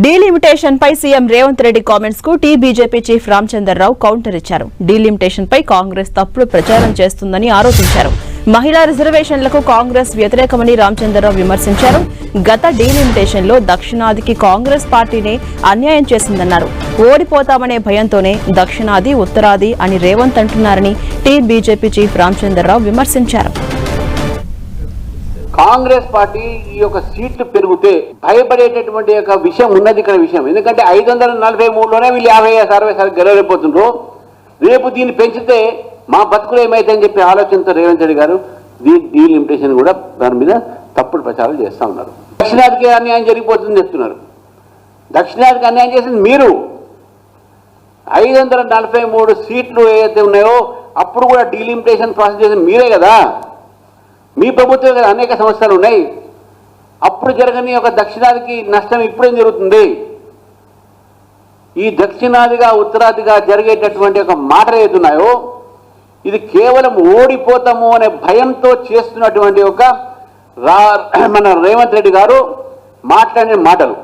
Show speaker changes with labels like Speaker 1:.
Speaker 1: Delimitation పై CM Revanth Reddy comments కు BJP chief Ramachandra Rao counter ఇచ్చారు. Delimitation పై కాంగ్రెస్ తప్పుడు ప్రచారం చేస్తుందని ఆరోపించారు. మహిళా రిజర్వేషన్లకు కాంగ్రెస్ వ్యతిరేకమని రామచంద్రరావు విమర్శించారు. గత డీలిమిటేషన్ లో దక్షిణాదికి కాంగ్రెస్ పార్టీనే అన్యాయం చేసిందన్నారు. ఓడిపోతామనే భయంతోనే దక్షిణాది ఉత్తరాది అని రేవంత్ అంటున్నారని బీజేపీ చీఫ్ రామచంద్రరావు విమర్శించారు.
Speaker 2: కాంగ్రెస్ పార్టీ ఈ యొక్క సీట్లు పెరిగితే భయపడేటటువంటి ఒక విషయం ఉన్నది ఇక్కడ విషయం. ఎందుకంటే 543లోనే వీళ్ళు 50-60 గెలవలేకపోతుండ్రు. రేపు దీన్ని పెంచితే మా బతుకులు ఏమైతాయని చెప్పి ఆలోచనతో రేవంత్ రెడ్డి గారు డీలిమిటేషన్ కూడా దాని మీద తప్పుడు ప్రచారం చేస్తూ ఉన్నారు. దక్షిణాదికి అన్యాయం జరిగిపోతుందని చెప్తున్నారు. దక్షిణాదికి అన్యాయం చేసింది మీరు. 543 సీట్లు ఏవైతే ఉన్నాయో అప్పుడు కూడా డీలిమిటేషన్ ప్రాసెస్ చేసింది మీరే కదా. మీ ప్రభుత్వం కదా అనేక సమస్యలు ఉన్నాయి. అప్పుడు జరగని ఒక దక్షిణాదికి నష్టం ఇప్పుడేం జరుగుతుంది? ఈ దక్షిణాదిగా ఉత్తరాదిగా జరిగేటటువంటి ఒక మాటలు ఏదున్నాయో ఇది కేవలం ఓడిపోతాము అనే భయంతో చేస్తున్నటువంటి ఒక మన రేవంత్ రెడ్డి గారు మాట్లాడిన మాటలు.